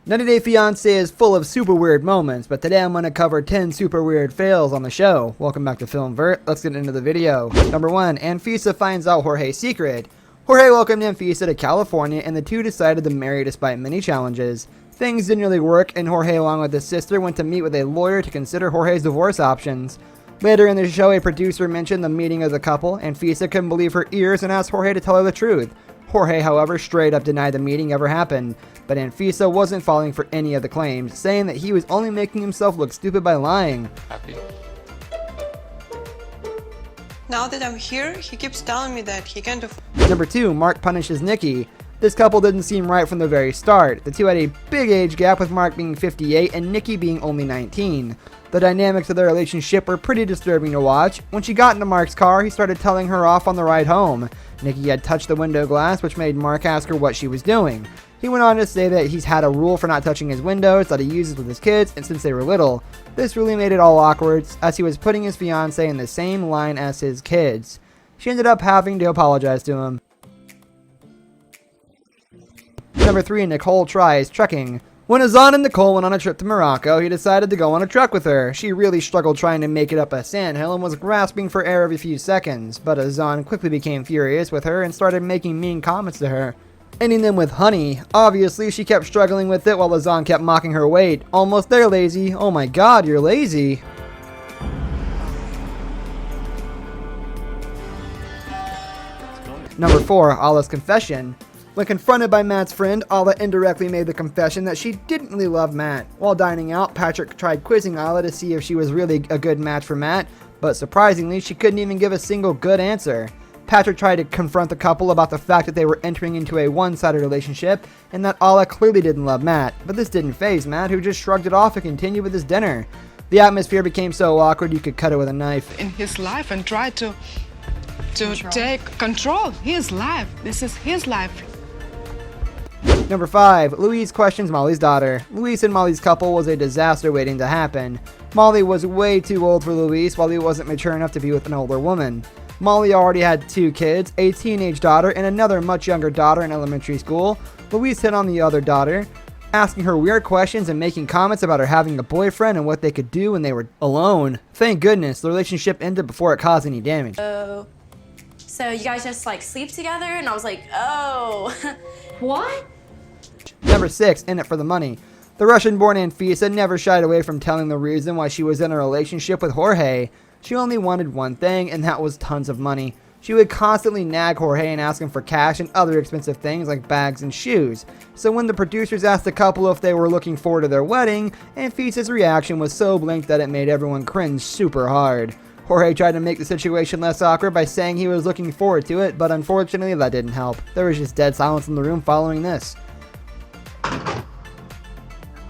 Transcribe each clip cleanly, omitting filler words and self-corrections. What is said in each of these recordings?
90 Day Fiancé is full of super weird moments, but today I'm going to cover 10 super weird fails on the show. Welcome back to Film Vert. Let's get into the video. Number 1. Anisa finds out Jorge's secret. Jorge welcomed Anisa to California and the two decided to marry despite many challenges. Things didn't really work and Jorge along with his sister went to meet with a lawyer to consider Jorge's divorce options. Later in the show, a producer mentioned the meeting of the couple. Anisa couldn't believe her ears and asked Jorge to tell her the truth. Jorge, however, straight up denied the meeting ever happened, but Anisa wasn't falling for any of the claims, saying that he was only making himself look stupid by lying. Happy. Now that I'm here, he keeps telling me that he can't afford. Number 2, Mark punishes Nicki. This couple didn't seem right from the very start. The two had a big age gap, with Mark being 58 and Nicki being only 19. The dynamics of their relationship were pretty disturbing to watch. When she got into Mark's car, he started telling her off on the ride home. Nicki had touched the window glass, which made Mark ask her what she was doing. He went on to say that he's had a rule for not touching his windows that he uses with his kids and since they were little. This really made it all awkward, as he was putting his fiancé in the same line as his kids. She ended up having to apologize to him. Number 3, Nicki Try Trekking. When Aziza and Nicole went on a trip to Morocco, he decided to go on a trek with her. She really struggled trying to make it up a sandhill and was grasping for air every few seconds, but Aziza quickly became furious with her and started making mean comments to her, ending them with honey. Obviously, she kept struggling with it while Aziza kept mocking her weight. Almost there, lazy. Oh my god, you're lazy. Number 4, Allah's confession. When confronted by Matt's friend, Alla indirectly made the confession that she didn't really love Matt. While dining out, Patrick tried quizzing Alla to see if she was really a good match for Matt, but surprisingly, she couldn't even give a single good answer. Patrick tried to confront the couple about the fact that they were entering into a one-sided relationship and that Alla clearly didn't love Matt, but this didn't faze Matt, who just shrugged it off and continued with his dinner. The atmosphere became so awkward you could cut it with a knife. In his life and try to take control. His life. This is his life. Number 5, Louise questions Molly's daughter. Louise and Molly's couple was a disaster waiting to happen. Molly was way too old for Louise while he wasn't mature enough to be with an older woman. Molly already had 2 kids, a teenage daughter and another much younger daughter in elementary school. Louise hit on the other daughter, asking her weird questions and making comments about her having a boyfriend and what they could do when they were alone. Thank goodness the relationship ended before it caused any damage. So you guys just like sleep together? And I was like, oh. What? Number 6, in it for the money. The Russian-born Anisa never shied away from telling the reason why she was in a relationship with Jorge. She only wanted one thing, and that was tons of money. She would constantly nag Jorge and ask him for cash and other expensive things like bags and shoes. So when the producers asked the couple if they were looking forward to their wedding, Anisa's reaction was so blank that it made everyone cringe super hard. Jorge tried to make the situation less awkward by saying he was looking forward to it, but unfortunately that didn't help. There was just dead silence in the room following this.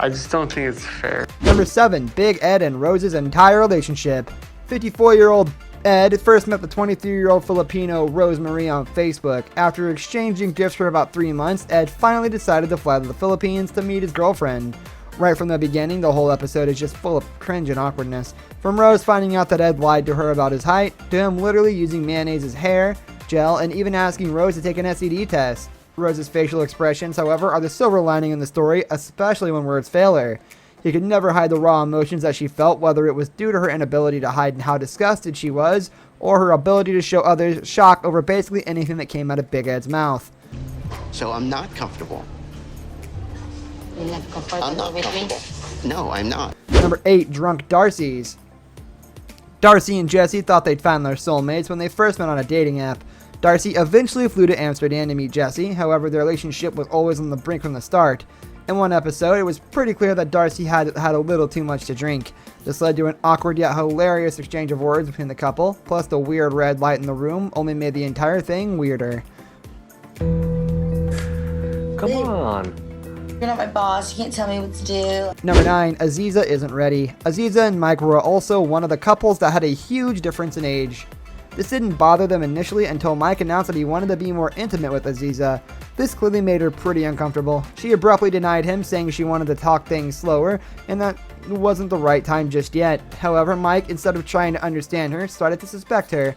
I just don't think it's fair. Number 7, Big Ed and Rose's entire relationship. 54-year-old Ed first met the 23-year-old Filipino Rose Marie on Facebook. After exchanging gifts for about 3 months, Ed finally decided to fly to the Philippines to meet his girlfriend. Right from the beginning, the whole episode is just full of cringe and awkwardness. From Rose finding out that Ed lied to her about his height, to him literally using mayonnaise as hair, gel, and even asking Rose to take an STD test. Rose's facial expressions, however, are the silver lining in the story, especially when words fail her. He could never hide the raw emotions that she felt, whether it was due to her inability to hide how disgusted she was, or her ability to show others shock over basically anything that came out of Big Ed's mouth. So I'm not comfortable. You're not comfortable I'm not with comfortable. me? No, I'm not. Number 8, Drunk Darcy's. Darcy and Jesse thought they'd found their soulmates when they first met on a dating app. Darcy eventually flew to Amsterdam to meet Jesse, however their relationship was always on the brink from the start. In one episode, it was pretty clear that Darcy had a little too much to drink. This led to an awkward yet hilarious exchange of words between the couple, plus the weird red light in the room only made the entire thing weirder. Come on. You're not my boss. You can't tell me what to do. Number 9, Aziza isn't ready. Aziza and Mike were also one of the couples that had a huge difference in age. This didn't bother them initially until Mike announced that he wanted to be more intimate with Aziza. This clearly made her pretty uncomfortable. She abruptly denied him, saying she wanted to talk things slower, and that wasn't the right time just yet. However, Mike, instead of trying to understand her, started to suspect her.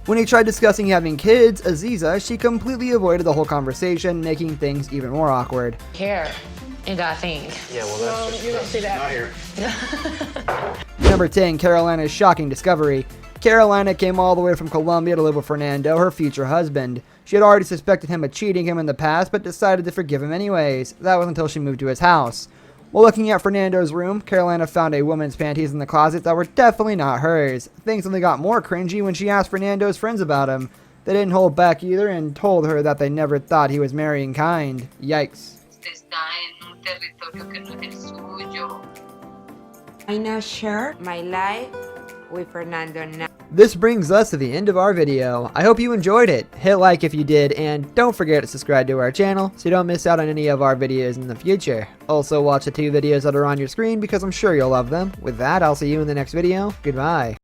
When he tried discussing having kids, Aziza, she completely avoided the whole conversation, making things even more awkward. Care. You gotta think. Yeah, well, that's You don't see that. not here. Number 10, Carolina's shocking discovery. Carolina came all the way from Colombia to live with Fernando, her future husband. She had already suspected him of cheating him in the past, but decided to forgive him anyways. That was until she moved to his house. While looking at Fernando's room, Carolina found a woman's panties in the closet that were definitely not hers. Things only got more cringy when she asked Fernando's friends about him. They didn't hold back either and told her that they never thought he was marrying kind. Yikes. I now share my life with Fernando now. This brings us to the end of our video. I hope you enjoyed it. Hit like if you did, and don't forget to subscribe to our channel so you don't miss out on any of our videos in the future. Also watch the 2 videos that are on your screen because I'm sure you'll love them. With that, I'll see you in the next video. Goodbye.